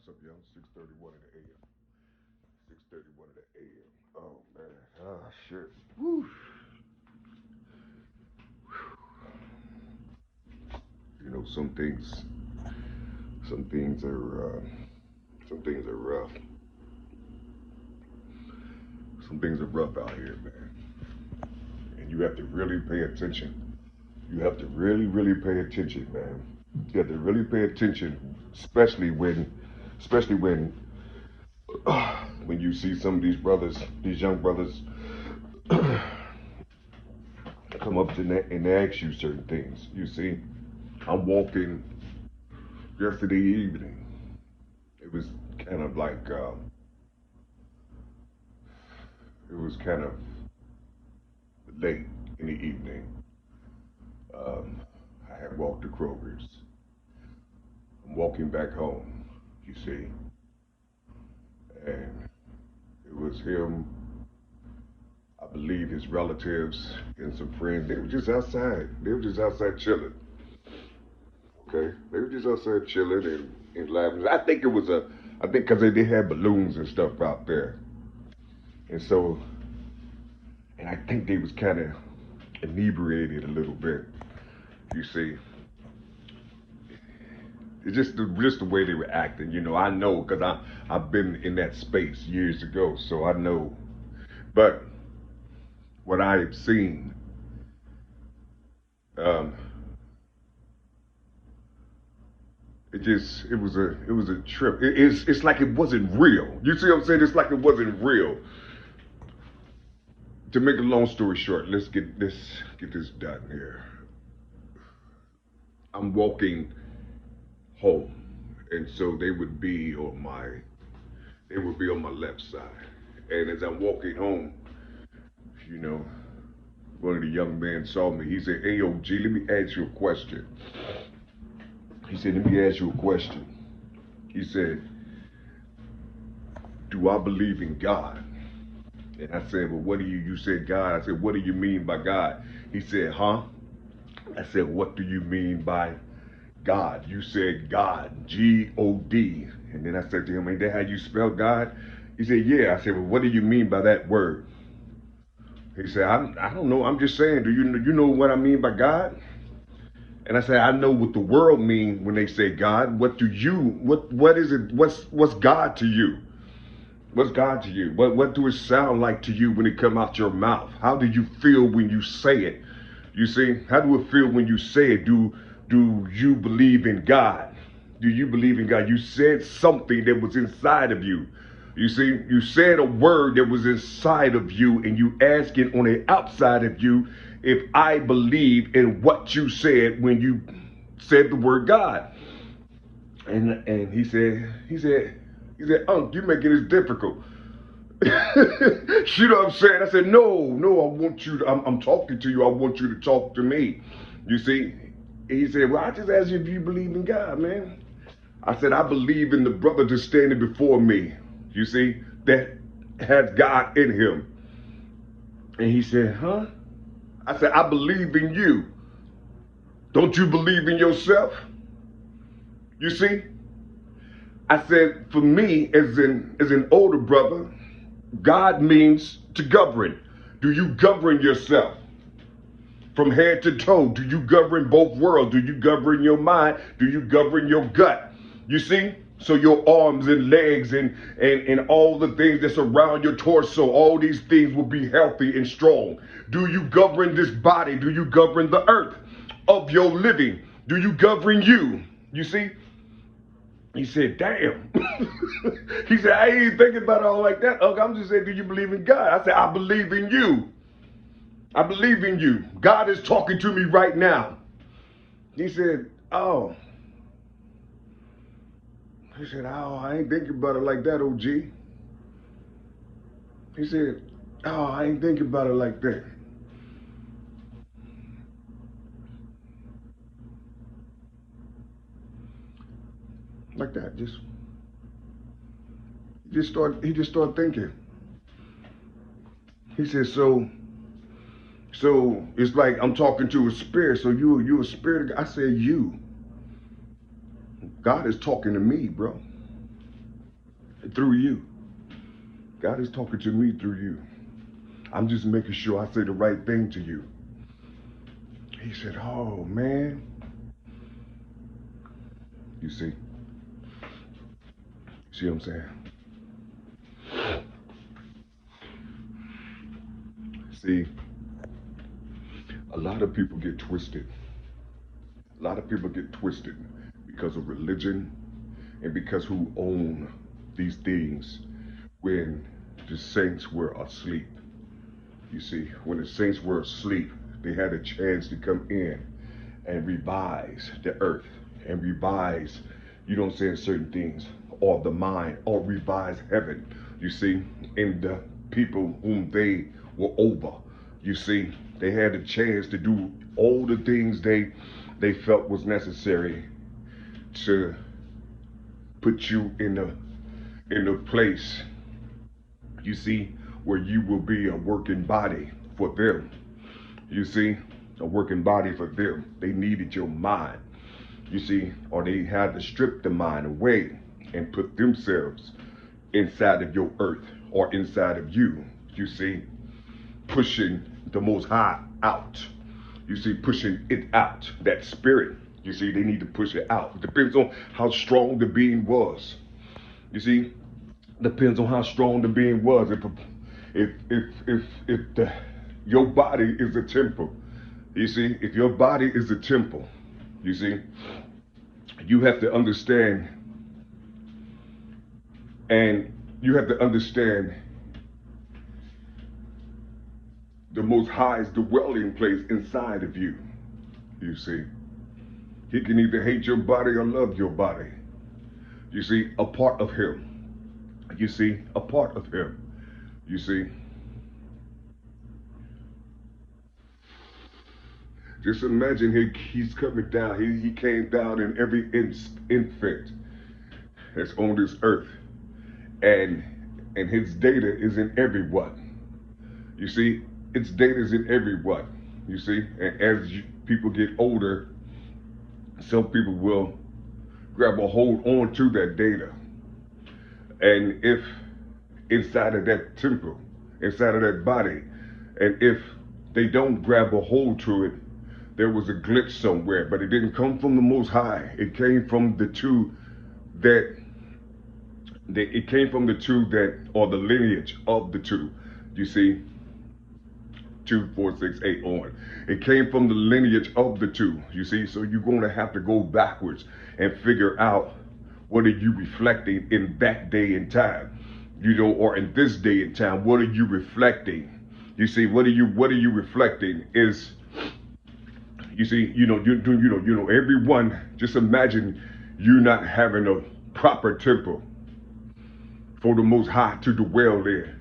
What's up, y'all? 6:31 in the AM. 6:31 in the AM. Oh man. Ah shit. Woo. You know, some things are, some things are rough. Some things are rough out here, man. And you have to really pay attention. You have to really pay attention, man. You have to really pay attention, especially when you see some of these brothers, these young brothers, come up to and ask you certain things. You see, I'm walking yesterday evening. It was kind of like it was kind of late in the evening. Um, I had walked to Kroger's. I'm walking back home, you see, and it was him. I believe his relatives and some friends. They were just outside. They were just outside chilling. Okay, they were just outside chilling and laughing. I think it was a. I think because they had balloons and stuff out there, and so, and I think they was kind of inebriated a little bit. You see, it's just the way they were acting. You know, I know because I've been in that space years ago, so I know. But what I have seen, um, it was a trip. It's like it wasn't real. You see what I'm saying? It's like it wasn't real. To make a long story short, let's get this done here. I'm walking home, and so they would be on my left side. And as I'm walking home, you know, one of the young men saw me. He said, "Hey, OG, let me ask you a question." He said, "Let me ask you a question." He said, "Do I believe in God?" And I said, "Well, what do you said God." I said, "What do you mean by God?" He said, "Huh?" I said, "What do you mean by God? You said God, G-O-D." And then I said to him, "Ain't that how you spell God?" He said, "Yeah." I said, "Well, what do you mean by that word?" He said, I don't know. I'm just saying, you know what I mean by God?" And I said, "I know what the world mean when they say God. What is it? What's God to you? What's God to you? What do it sound like to you when it come out your mouth? How do you feel when you say it? You see, how do it feel when you say it? Do you believe in God? Do you believe in God? You said something that was inside of you. You see, you said a word that was inside of you, and you asking on the outside of you if I believe in what you said when you said the word God. And he said, "Unc, you making this difficult." You know what I'm saying? I said, no, I want you to, I'm talking to you. I want you to talk to me. You see? He said, "Well, I just asked you if you believe in God, man." I said, "I believe in the brother that's standing before me, you see, that has God in him." And he said, "Huh?" I said, "I believe in you. Don't you believe in yourself?" You see? I said, for me, as an older brother, God means to govern. Do you govern yourself? From head to toe, do you govern both worlds? Do you govern your mind? Do you govern your gut? You see? So your arms and legs and all the things that's around your torso, all these things will be healthy and strong. Do you govern this body? Do you govern the earth of your living? Do you govern you? You see? He said, "Damn." He said, "I ain't thinking about it all like that, Uncle. I'm just saying, do you believe in God?" I said, "I believe in you. I believe in you. God is talking to me right now." He said, "Oh." He said, "Oh, I ain't thinking about it like that, OG." He said, "Oh, I ain't thinking about it like that." Like that. He just started thinking. He said, so it's like I'm talking to a spirit. So you a spirit. I said, "You. God is talking to me, bro." through you. God is talking to me through you. I'm just making sure I say the right thing to you. He said, oh, man. You see what I'm saying? See, a lot of people get twisted. A lot of people get twisted because of religion and because who own these things when the saints were asleep. You see, when the saints were asleep, they had a chance to come in and revise the earth and revise, you know what I'm saying, certain things, or the mind, or revise heaven, you see, and the people whom they were over. You see, they had a chance to do all the things they felt was necessary to put you in a place, you see, where you will be a working body for them. You see, a working body for them. They needed your mind, you see, or they had to strip the mind away and put themselves inside of your earth or inside of you, you see, pushing the Most High out. You see, pushing it out, that spirit. You see, they need to push it out. It depends on how strong the being was. You see, depends on how strong the being was. If your body is a temple, you see, if your body is a temple, you see, you have to understand, and you have to understand the Most High's dwelling place inside of you. You see, He can either hate your body or love your body. You see, a part of Him. You see, a part of Him. You see, just imagine He's coming down. He came down in every infant that's on this earth, and His data is in everyone. You see, its data is in everyone. You see, and as people get older, some people will grab a hold on to that data. And if inside of that temple, inside of that body, and if they don't grab a hold to it, there was a glitch somewhere, but it didn't come from the Most High. It came from the two that, or the lineage of the two. You see, 2, 4, 6, 8 on. It came from the lineage of the two. You see, so you're going to have to go backwards and figure out what are you reflecting in that day and time, you know, or in this day and time. What are you reflecting? You see, what are you reflecting is, you see, you know, everyone. Just imagine you not having a proper temple for the Most High to dwell in,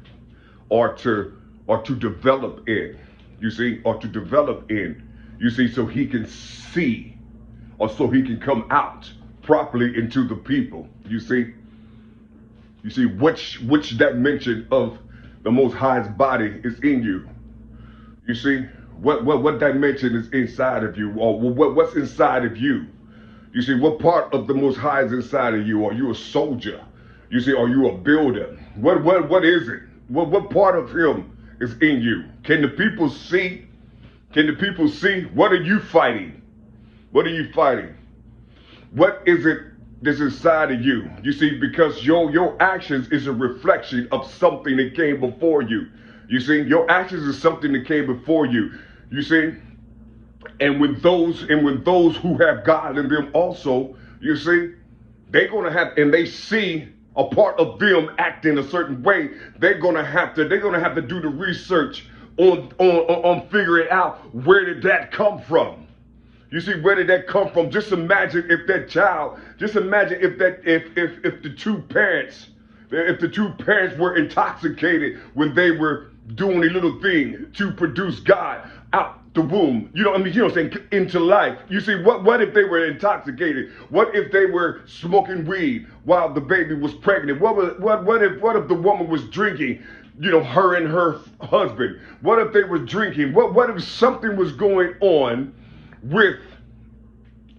or to develop in. You see, or to develop in. You see, so He can see, or so He can come out properly into the people. You see which dimension of the Most High's body is in you. You see what dimension is inside of you, or what's inside of you. You see, what part of the Most High is inside of you? Are you a soldier? You see, are you a builder? What is it? What part of Him is in you? Can the people see? Can the people see? What are you fighting? What are you fighting? What is it that's inside of you? You see, because your actions is a reflection of something that came before you. You see, your actions is something that came before you. You see, and when those who have God in them also, you see, they're gonna have, and they see a part of them acting a certain way, they're gonna have to do the research on figuring out, where did that come from? You see, where did that come from? Just imagine if that child, just imagine if the two parents were intoxicated when they were doing a little thing to produce God out the womb. You know what I mean? You know what I'm saying? Into life. You see, what if they were intoxicated? What if they were smoking weed while the baby was pregnant? What if the woman was drinking? You know, her and her husband. What if they were drinking? What if something was going on with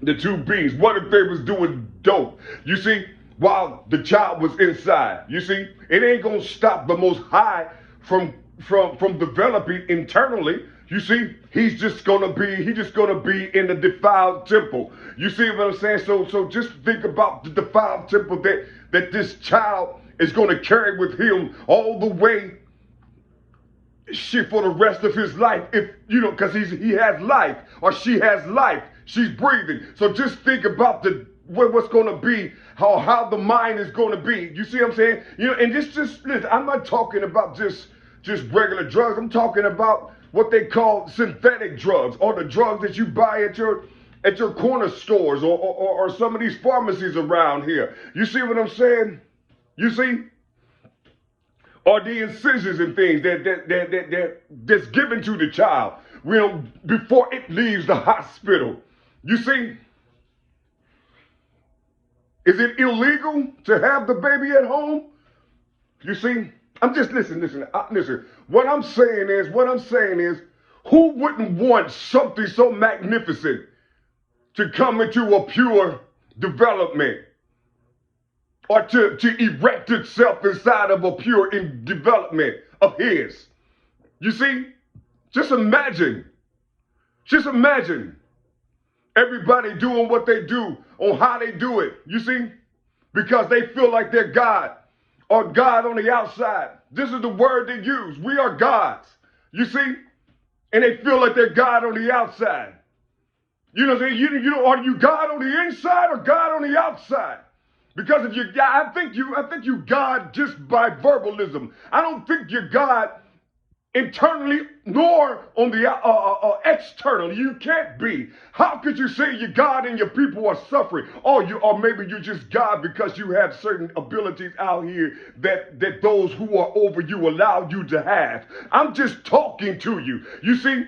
the two beings? What if they was doing dope? You see, while the child was inside. You see, it ain't gonna stop the Most High from developing internally. You see, he's just gonna be in the defiled temple. You see what I'm saying? So just think about the defiled temple that this child is gonna carry with him all the way for the rest of his life, if you know, because he has life, or she has life, she's breathing. So just think about what's going to be, how the mind is going to be. You see what I'm saying? You know, and just listen, I'm not talking about just regular drugs. I'm talking about what they call synthetic drugs, or the drugs that you buy at your corner stores, or some of these pharmacies around here. You see what I'm saying? You see? Or the incisions and things that's given to the child, you know, before it leaves the hospital. You see, is it illegal to have the baby at home? You see, I'm just listen. What I'm saying is, who wouldn't want something so magnificent to come into a pure development? Or to erect itself inside of a pure development of his. You see, just imagine everybody doing what they do on how they do it. You see, because they feel like they're God, or God on the outside. This is the word they use. We are gods. You see, and they feel like they're God on the outside. You know what I'm saying? You know, are you God on the inside or God on the outside? Because if I think you God just by verbalism. I don't think you're God internally nor on the externally. You can't be. How could you say you're God and your people are suffering? Or maybe you're just God because you have certain abilities out here that those who are over you allow you to have. I'm just talking to you. You see?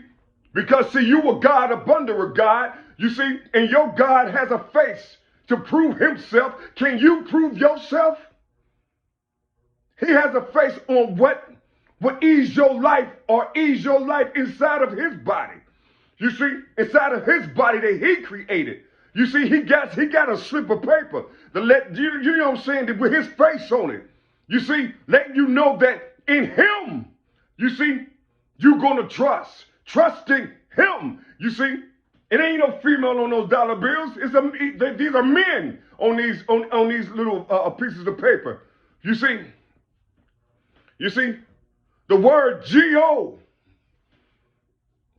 Because see, you a God up under a God. You see? And your God has a face to prove himself. Can you prove yourself? He has a face on what ease your life, or ease your life inside of his body. You see, inside of his body that he created. You see, he got a slip of paper to let you know what I'm saying, with his face on it. You see, letting you know that in him, you see, you're gonna trusting him. You see. It ain't no female on those dollar bills. These are men on these little pieces of paper. You see, the word G-O,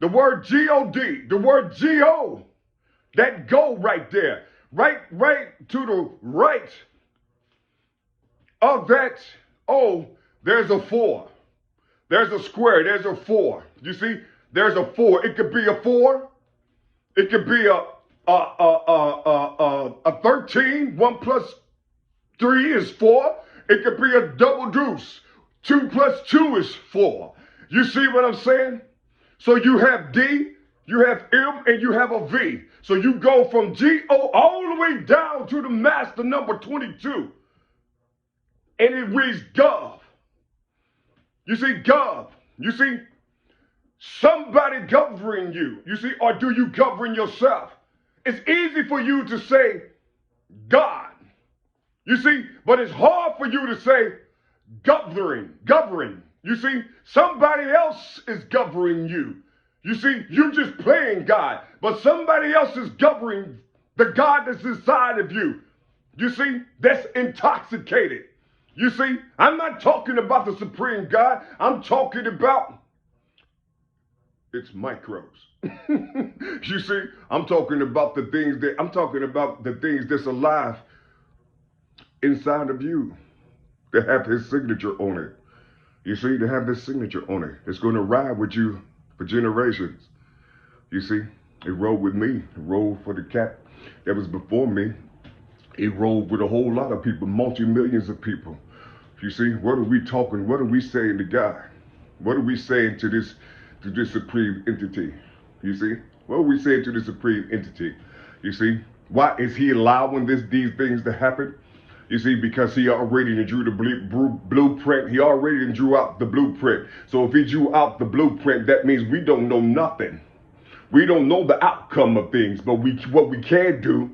the word G-O-D, the word G-O, that go right there, right to the right of that O, there's a 4. There's a square, there's a 4. You see, there's a 4. It could be a 4. It could be a 13. 1 plus 3 is 4. It could be a double deuce. 2 plus 2 is 4. You see what I'm saying? So you have D, you have M, and you have a V. So you go from G-O all the way down to the master number 22. And it reads Gov. You see, Gov. You see, somebody governing you, you see, or do you govern yourself? It's easy for you to say God, you see, but it's hard for you to say govern. You see, somebody else is governing you. You see, you're just playing God, but somebody else is governing the God that's inside of you. You see, that's intoxicated. You see, I'm not talking about the supreme God. I'm talking about it's microbes. You see, I'm talking about the things that's alive inside of you, that have his signature on it. You see, to have this signature on it. It's going to ride with you for generations. You see, it rode with me. It rode for the cat that was before me. It rode with a whole lot of people, multi-millions of people. You see, what are we talking? What are we saying to God? What are we saying to this supreme entity? You see, what are we saying to the supreme entity? You see, why is he allowing these things to happen? You see, because he already drew the blueprint. He already drew out the blueprint. So if he drew out the blueprint, that means we don't know nothing. We don't know the outcome of things, but what we can do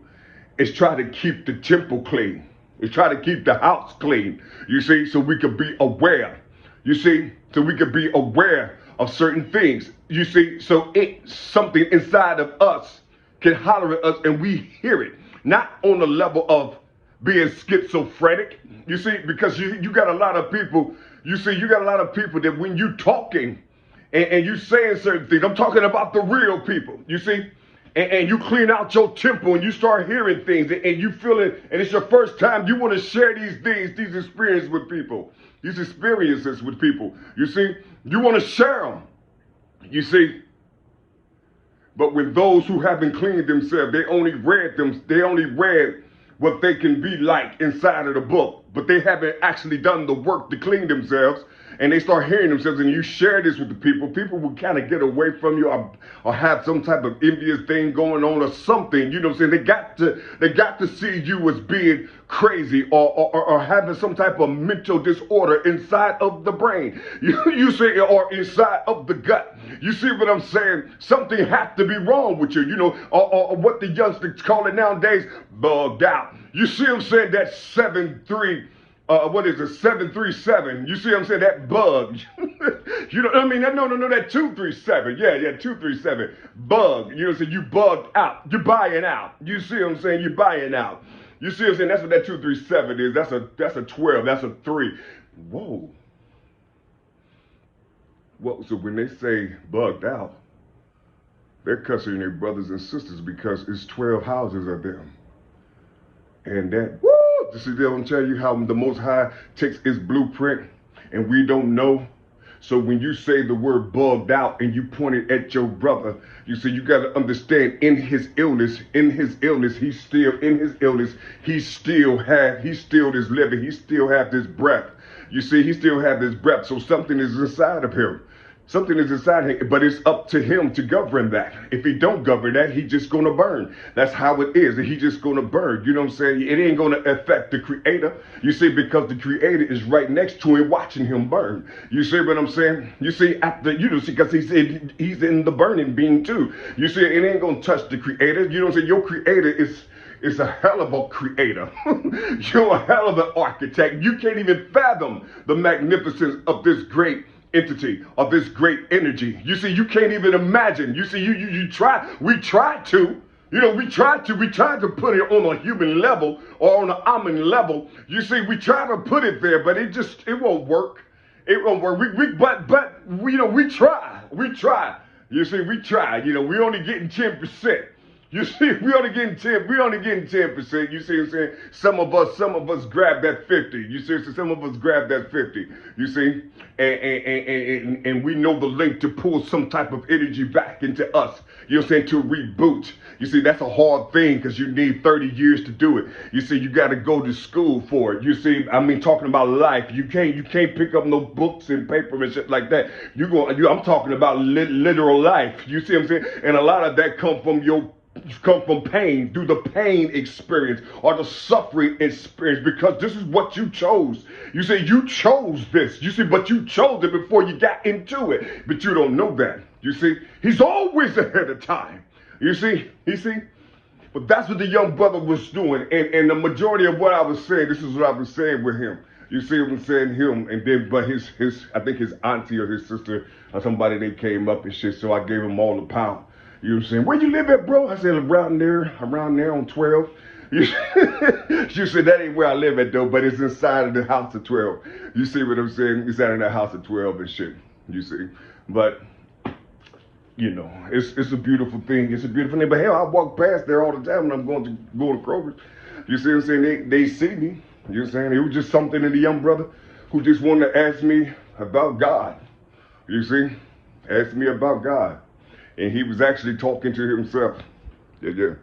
is try to keep the temple clean. Is try to keep the house clean. You see, so we could be aware. You see, so we could be aware of certain things. You see, so something inside of us can holler at us and we hear it. Not on the level of being schizophrenic. You see, because you got a lot of people, you see, you got a lot of people that when you talking and you saying certain things, I'm talking about the real people, you see, and you clean out your temple and you start hearing things and you feel it, and it's your first time, you want to share these things, these experiences with people, you see, you want to share them, you see. But with those who haven't cleaned themselves, they only read what they can be like inside of the book, but they haven't actually done the work to clean themselves. And they start hearing themselves, and you share this with the people will kind of get away from you or have some type of envious thing going on or something. You know what I'm saying? They got to see you as being crazy or having some type of mental disorder inside of the brain. You see, or inside of the gut. You see what I'm saying? Something has to be wrong with you, you know, or what the youngsters call it nowadays, bugged out. You see what I'm saying? That 7-3. What is it? 737. You see what I'm saying? That bug. You know what I mean? No, that 237. Yeah, 237. Bug. You know what I'm saying? You bugged out. You're buying out. You see what I'm saying? You're buying out. You see what I'm saying? That's what that 237 is. That's a 12. That's a 3. Whoa. Well, so when they say bugged out, they're cussing their brothers and sisters because it's 12 houses of them. And that, woo! You see, they'll tell you how the Most High takes his blueprint and we don't know. So when you say the word bugged out and you point it at your brother, you see, you got to understand in his illness, he still is living. He still have this breath. You see, he still have this breath. So something is inside of him. Something is inside him, but it's up to him to govern that. If he don't govern that, he's just going to burn. That's how it is. He's just going to burn. You know what I'm saying? It ain't going to affect the creator. You see, because the creator is right next to him watching him burn. You see what I'm saying? You see, because he's in the burning being too. You see, it ain't going to touch the creator. You know what I'm saying? Your creator is a hell of a creator. You're a hell of an architect. You can't even fathom the magnificence of this great entity, of this great energy. You see, you can't even imagine. You see, we tried to put it on a human level or on an almond level. You see, we try to put it there, but it won't work. It won't work. We try. You see, we try. You know, we're only getting 10%. You see, we only getting 10%. You see what I'm saying? Some of us grab that 50. You see, so some of us grab that 50. You see, and we know the link to pull some type of energy back into us. You know what I'm saying? To reboot. You see, that's a hard thing because you need 30 years to do it. You see, you got to go to school for it. You see, I mean, talking about life, you can't pick up no books and paper and shit like that. I'm talking about literal life. You see what I'm saying? And a lot of that come from pain, through the pain experience or the suffering experience, because this is what you chose. You say you chose this. You see, but you chose it before you got into it. But you don't know that. You see, he's always ahead of time. You see. But that's what the young brother was doing. And the majority of what I was saying, this is what I was saying with him. You see what I'm saying? Him, and then, but I think his auntie or his sister or somebody, they came up and shit. So I gave him all the power. You know what I'm saying? Where you live at, bro? I said, around there on 12. You said, that ain't where I live at, though, but it's inside of the house of 12. You see what I'm saying? Inside of that house of 12 and shit. You see? But, you know, it's a beautiful thing. It's a beautiful thing. But hell, I walk past there all the time when I'm going to Kroger's. You see what I'm saying? They see me. You know what I'm saying? It was just something in the young brother who just wanted to ask me about God. You see? Ask me about God. And he was actually talking to himself. Yeah.